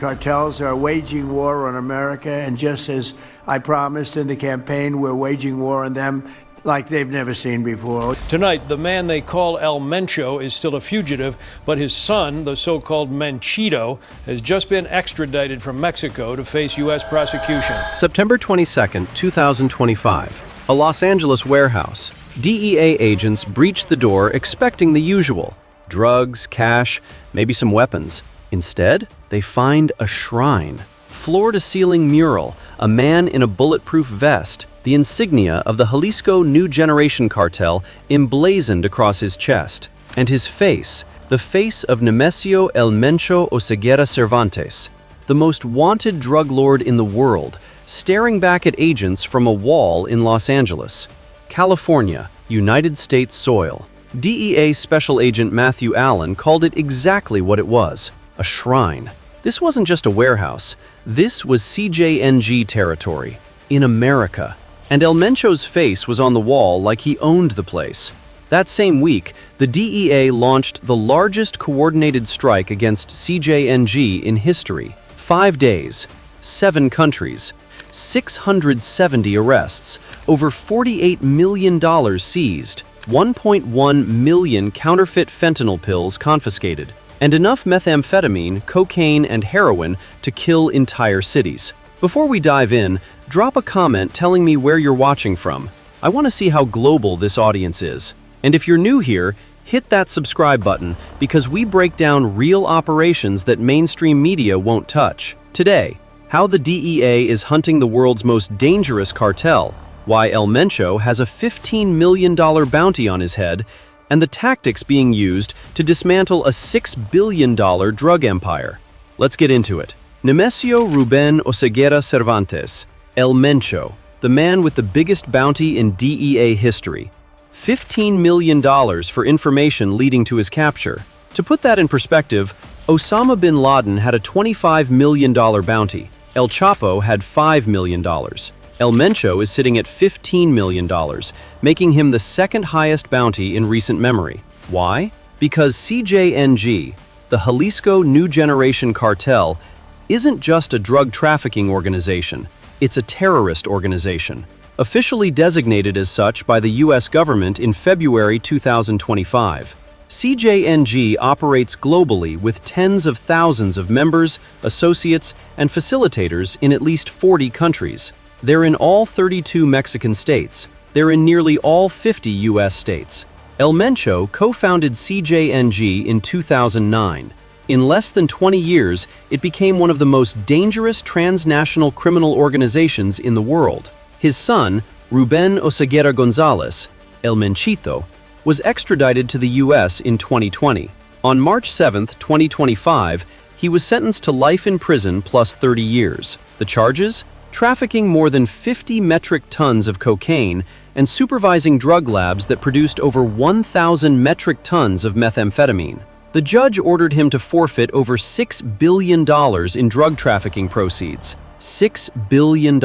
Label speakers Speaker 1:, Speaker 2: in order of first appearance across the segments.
Speaker 1: cartels are waging war on America, and just as I promised in the campaign, we're waging war on them like they've never seen before.
Speaker 2: Tonight, the man they call El Mencho is still a fugitive, but his son, the so-called Menchito, has just been extradited from Mexico to face U.S. prosecution.
Speaker 3: September 22, 2025, a Los Angeles warehouse. DEA agents breached the door expecting the usual: drugs, cash, maybe some weapons. Instead, they find a shrine. Floor-to-ceiling mural, a man in a bulletproof vest, the insignia of the Jalisco New Generation cartel emblazoned across his chest, and his face, the face of Nemesio El Mencho Oseguera Cervantes, the most wanted drug lord in the world, staring back at agents from a wall in Los Angeles, California, United States soil. DEA Special Agent Matthew Allen called it exactly what it was: a shrine. This wasn't just a warehouse. This was CJNG territory, in America. And El Mencho's face was on the wall like he owned the place. That same week, the DEA launched the largest coordinated strike against CJNG in history. 5 days, 7 countries, 670 arrests, over $48 million seized, 1.1 million counterfeit fentanyl pills confiscated, and enough methamphetamine, cocaine, and heroin to kill entire cities. Before we dive in, drop a comment telling me where you're watching from. I want to see how global this audience is. And if you're new here, hit that subscribe button because we break down real operations that mainstream media won't touch. Today, how the DEA is hunting the world's most dangerous cartel, why El Mencho has a $15 million bounty on his head, and the tactics being used to dismantle a $6 billion drug empire. Let's get into it. Nemesio Ruben Oseguera Cervantes, El Mencho, the man with the biggest bounty in DEA history. $15 million for information leading to his capture. To put that in perspective, Osama bin Laden had a $25 million bounty. El Chapo had $5 million. El Mencho is sitting at $15 million, making him the second highest bounty in recent memory. Why? Because CJNG, the Jalisco New Generation cartel, isn't just a drug trafficking organization, it's a terrorist organization. Officially designated as such by the U.S. government in February 2025. CJNG operates globally with tens of thousands of members, associates, and facilitators in at least 40 countries. They're in all 32 Mexican states. They're in nearly all 50 U.S. states. El Mencho co-founded CJNG in 2009. In less than 20 years, it became one of the most dangerous transnational criminal organizations in the world. His son, Ruben Oseguera Gonzalez, El Menchito, was extradited to the U.S. in 2020. On March 7, 2025, he was sentenced to life in prison plus 30 years. The charges? Trafficking more than 50 metric tons of cocaine and supervising drug labs that produced over 1,000 metric tons of methamphetamine. The judge ordered him to forfeit over $6 billion in drug trafficking proceeds. $6 billion.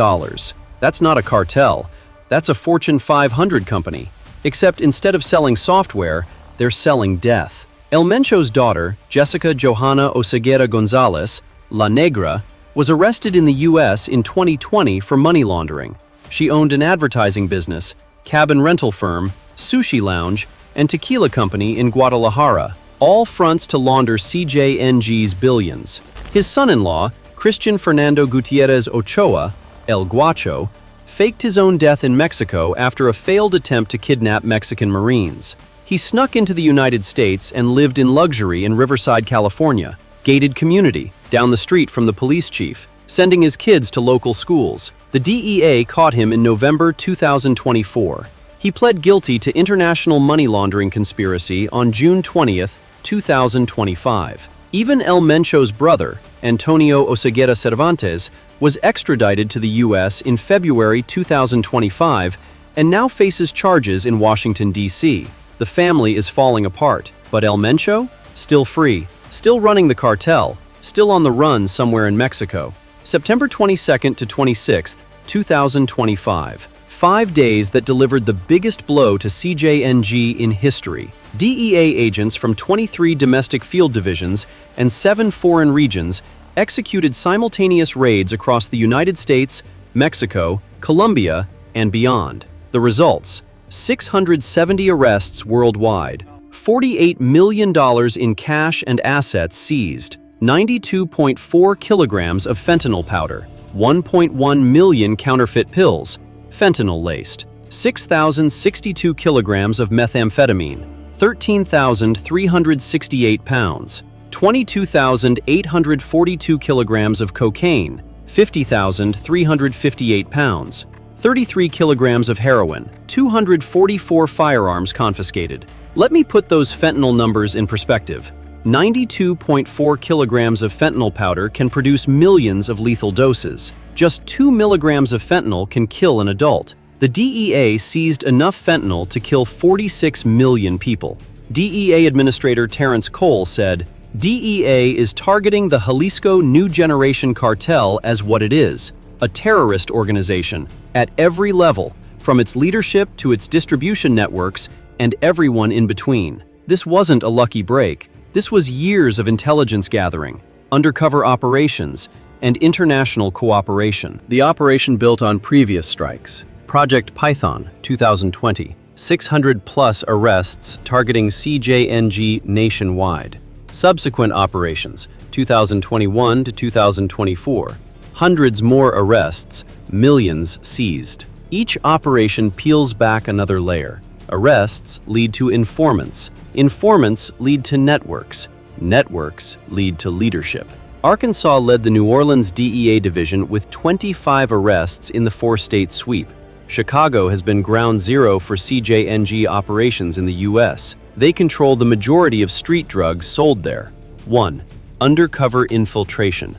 Speaker 3: That's not a cartel. That's a Fortune 500 company. Except instead of selling software, they're selling death. El Mencho's daughter, Jessica Johanna Oseguera Gonzalez, La Negra, was arrested in the U.S. in 2020 for money laundering. She owned an advertising business, cabin rental firm, sushi lounge, and tequila company in Guadalajara, all fronts to launder CJNG's billions. His son-in-law, Christian Fernando Gutierrez Ochoa, El Guacho, faked his own death in Mexico after a failed attempt to kidnap Mexican Marines. He snuck into the United States and lived in luxury in Riverside, California, gated community, down the street from the police chief, sending his kids to local schools. The DEA caught him in November 2024. He pled guilty to international money laundering conspiracy on June 20th, 2025. Even El Mencho's brother, Antonio Oseguera Cervantes, was extradited to the U.S. in February 2025 and now faces charges in Washington, D.C. The family is falling apart, but El Mencho? Still free, still running the cartel, still on the run somewhere in Mexico. September 22nd to 26th, 2025. 5 days that delivered the biggest blow to CJNG in history. DEA agents from 23 domestic field divisions and 7 foreign regions executed simultaneous raids across the United States, Mexico, Colombia, and beyond. The results: 670 arrests worldwide, $48 million in cash and assets seized, 92.4 kilograms of fentanyl powder, 1.1 million counterfeit pills, fentanyl-laced, 6,062 kilograms of methamphetamine, 13,368 pounds, 22,842 kilograms of cocaine, 50,358 pounds, 33 kilograms of heroin, 244 firearms confiscated. Let me put those fentanyl numbers in perspective. 92.4 kilograms of fentanyl powder can produce millions of lethal doses. Just 2 milligrams of fentanyl can kill an adult. The DEA seized enough fentanyl to kill 46 million people. DEA Administrator Terrence Cole said, "DEA is targeting the Jalisco New Generation Cartel as what it is, a terrorist organization, at every level, from its leadership to its distribution networks and everyone in between." This wasn't a lucky break. This was years of intelligence gathering, undercover operations, and international cooperation. The operation built on previous strikes. Project Python, 2020, 600-plus arrests targeting CJNG nationwide. Subsequent operations, 2021 to 2024, hundreds more arrests, millions seized. Each operation peels back another layer. Arrests lead to informants. Informants lead to networks. Networks lead to leadership. Arkansas led the New Orleans DEA division with 25 arrests in the four-state sweep. Chicago has been ground zero for CJNG operations in the U.S. They control the majority of street drugs sold there. 1. Undercover infiltration.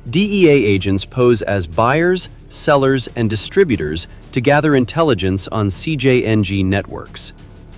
Speaker 3: DEA agents pose as buyers, sellers, and distributors to gather intelligence on CJNG networks.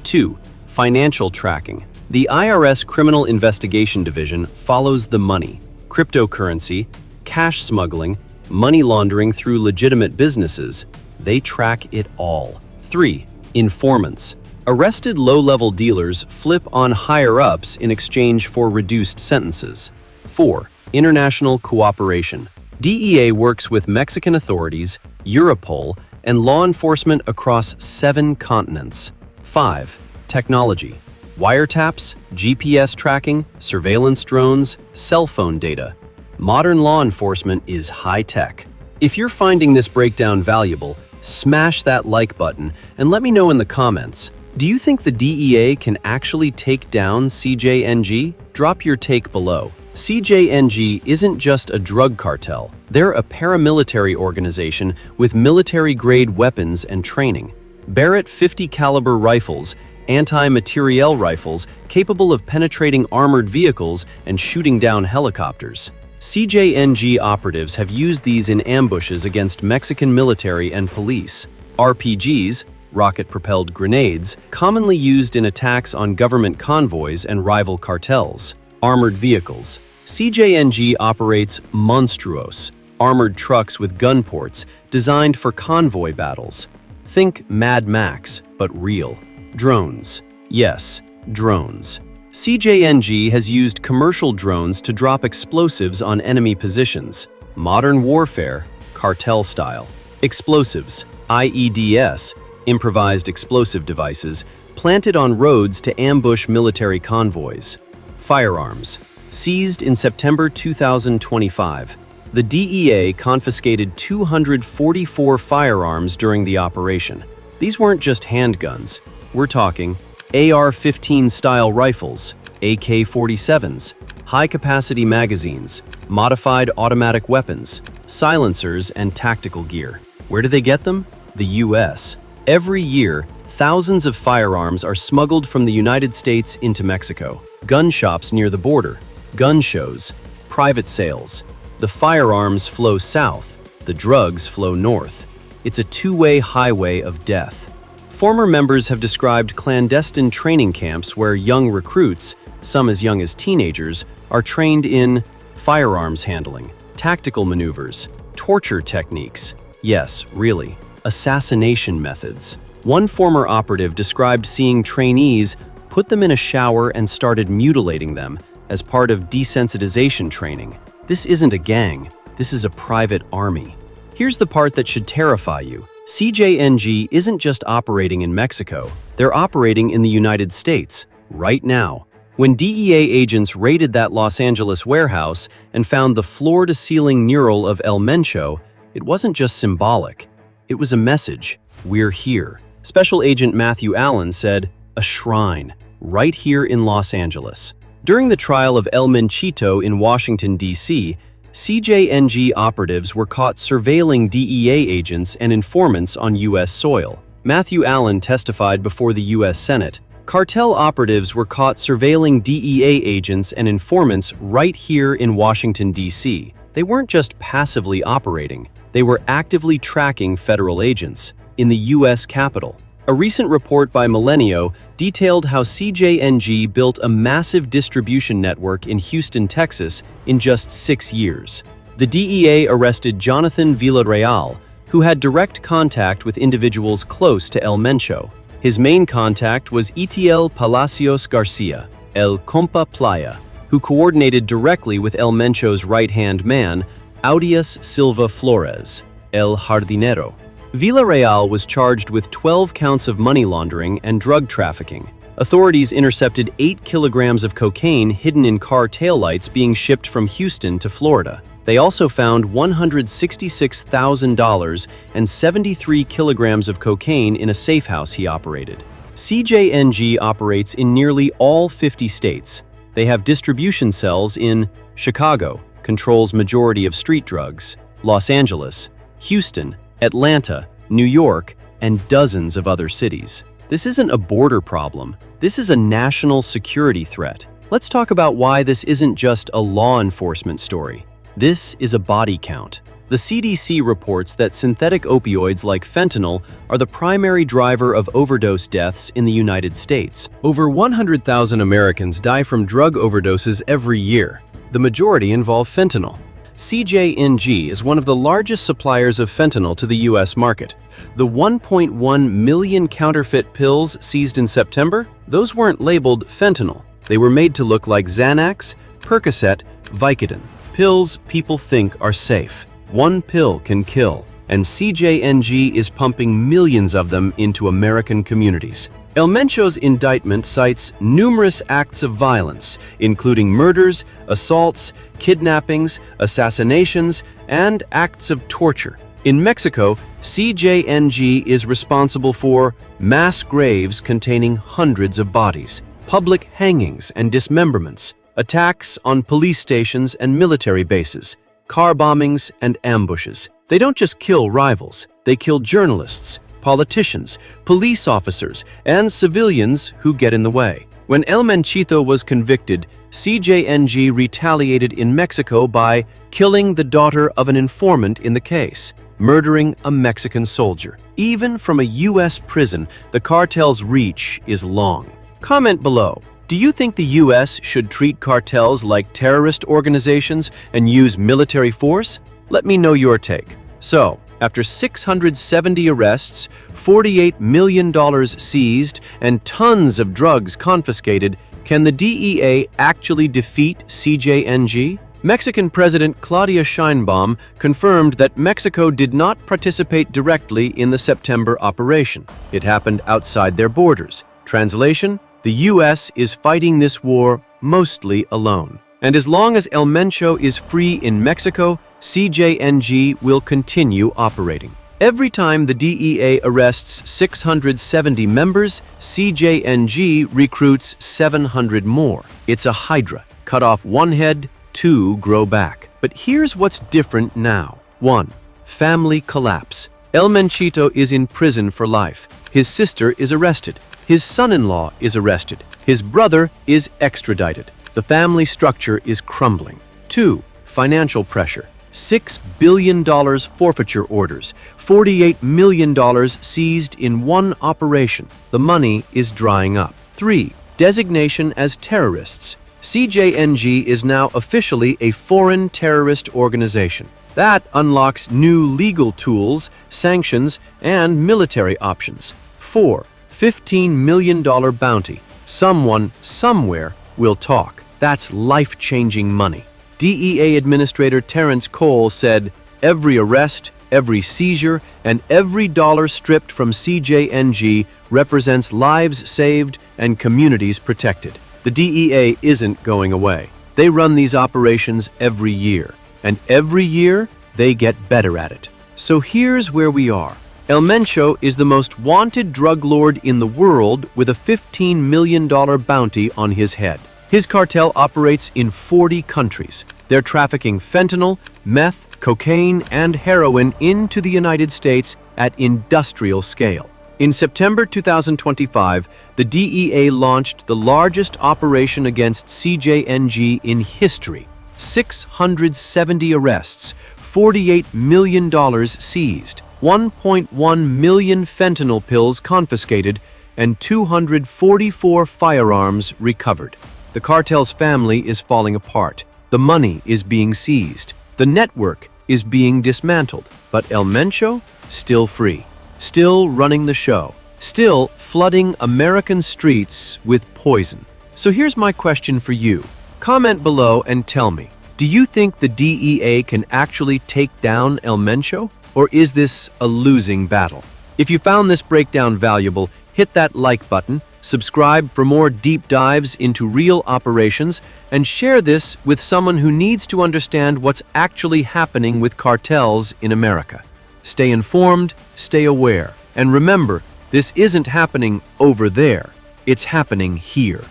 Speaker 3: 2. Financial tracking. The IRS Criminal Investigation Division follows the money, cryptocurrency, cash smuggling, money laundering through legitimate businesses. They track it all. 3. Informants. Arrested low-level dealers flip on higher-ups in exchange for reduced sentences. 4. International cooperation. DEA works with Mexican authorities, Europol, and law enforcement across 7 continents. 5. Technology. Wiretaps, GPS tracking, surveillance drones, cell phone data. Modern law enforcement is high-tech. If you're finding this breakdown valuable, smash that like button and let me know in the comments. Do you think the DEA can actually take down CJNG? Drop your take below. CJNG isn't just a drug cartel. They're a paramilitary organization with military-grade weapons and training. Barrett 50 caliber rifles, anti-materiel rifles capable of penetrating armored vehicles and shooting down helicopters. CJNG operatives have used these in ambushes against Mexican military and police. RPGs, rocket-propelled grenades, commonly used in attacks on government convoys and rival cartels. Armored vehicles. CJNG operates monstruos, armored trucks with gun ports designed for convoy battles. Think Mad Max, but real. Drones. Yes, drones. CJNG has used commercial drones to drop explosives on enemy positions. Modern warfare, cartel style. Explosives, IEDs, improvised explosive devices, planted on roads to ambush military convoys. Firearms. Seized in September 2025. The DEA confiscated 244 firearms during the operation. These weren't just handguns. We're talking AR-15 style rifles, AK-47s, high-capacity magazines, modified automatic weapons, silencers, and tactical gear. Where do they get them? The U.S. Every year, thousands of firearms are smuggled from the United States into Mexico. Gun shops near the border, gun shows, private sales. The firearms flow south, the drugs flow north. It's a two-way highway of death. Former members have described clandestine training camps where young recruits, some as young as teenagers, are trained in firearms handling, tactical maneuvers, torture techniques. Yes, really, assassination methods. One former operative described seeing trainees put them in a shower and started mutilating them as part of desensitization training. This isn't a gang, this is a private army. Here's the part that should terrify you. CJNG isn't just operating in Mexico, they're operating in the United States, right now. When DEA agents raided that Los Angeles warehouse and found the floor-to-ceiling mural of El Mencho, it wasn't just symbolic. It was a message. We're here. Special Agent Matthew Allen said, a shrine, right here in Los Angeles. During the trial of El Menchito in Washington, D.C., CJNG operatives were caught surveilling DEA agents and informants on U.S. soil. Matthew Allen testified before the U.S. Senate. Cartel operatives were caught surveilling DEA agents and informants right here in Washington, D.C. They weren't just passively operating, they were actively tracking federal agents in the U.S. Capitol. A recent report by Millennial detailed how CJNG built a massive distribution network in Houston, Texas in just 6 years. The DEA arrested Jonathan Villarreal, who had direct contact with individuals close to El Mencho. His main contact was Etiel Palacios Garcia, El Compa Playa, who coordinated directly with El Mencho's right-hand man, Audias Silva Flores, El Jardinero. Villarreal was charged with 12 counts of money laundering and drug trafficking. Authorities intercepted 8 kilograms of cocaine hidden in car taillights being shipped from Houston to Florida. They also found $166,000 and 73 kilograms of cocaine in a safe house he operated. CJNG operates in nearly all 50 states. They have distribution cells in Chicago, controls majority of street drugs, Los Angeles, Houston, Atlanta, New York, and dozens of other cities. This isn't a border problem. This is a national security threat. Let's talk about why this isn't just a law enforcement story. This is a body count. The CDC reports that synthetic opioids like fentanyl are the primary driver of overdose deaths in the United States. Over 100,000 Americans die from drug overdoses every year. The majority involve fentanyl. CJNG is one of the largest suppliers of fentanyl to the U.S. market. The 1.1 million counterfeit pills seized in September, those weren't labeled fentanyl. They were made to look like Xanax, Percocet, Vicodin. Pills people think are safe. One pill can kill, and CJNG is pumping millions of them into American communities. El Mencho's indictment cites numerous acts of violence, including murders, assaults, kidnappings, assassinations, and acts of torture. In Mexico, CJNG is responsible for mass graves containing hundreds of bodies, public hangings and dismemberments, attacks on police stations and military bases, car bombings and ambushes. They don't just kill rivals, they kill journalists, politicians, police officers, and civilians who get in the way. When El Menchito was convicted, CJNG retaliated in Mexico by killing the daughter of an informant in the case, murdering a Mexican soldier. Even from a U.S. prison, the cartel's reach is long. Comment below. Do you think the U.S. should treat cartels like terrorist organizations and use military force? Let me know your take. So, after 670 arrests, $48 million seized, and tons of drugs confiscated, can the DEA actually defeat CJNG? Mexican President Claudia Sheinbaum confirmed that Mexico did not participate directly in the September operation. It happened outside their borders. Translation: the U.S. is fighting this war mostly alone. And as long as El Mencho is free in Mexico, CJNG will continue operating. Every time the DEA arrests 670 members, CJNG recruits 700 more. It's a hydra. Cut off one head, 2 grow back. But here's what's different now. 1. Family collapse. El Menchito is in prison for life. His sister is arrested. His son-in-law is arrested. His brother is extradited. The family structure is crumbling. 2. Financial pressure. $6 billion forfeiture orders, $48 million seized in one operation. The money is drying up. 3. Designation as terrorists. CJNG is now officially a foreign terrorist organization. That unlocks new legal tools, sanctions, and military options. 4. $15 million bounty. Someone, somewhere, will talk. That's life-changing money. DEA Administrator Terrence Cole said, "Every arrest, every seizure, and every dollar stripped from CJNG represents lives saved and communities protected." The DEA isn't going away. They run these operations every year, and every year they get better at it. So here's where we are. El Mencho is the most wanted drug lord in the world with a $15 million bounty on his head. His cartel operates in 40 countries. They're trafficking fentanyl, meth, cocaine, and heroin into the United States at industrial scale. In September 2025, the DEA launched the largest operation against CJNG in history. 670 arrests, $48 million seized, 1.1 million fentanyl pills confiscated, and 244 firearms recovered. The cartel's family is falling apart. The money is being seized. The network is being dismantled. But El Mencho, still free, still running the show, still flooding American streets with poison. So here's my question for you. Comment below and tell me, do you think the DEA can actually take down El Mencho? Or is this a losing battle? If you found this breakdown valuable, hit that like button, subscribe for more deep dives into real operations, and share this with someone who needs to understand what's actually happening with cartels in America. Stay informed, stay aware, and remember, this isn't happening over there, it's happening here.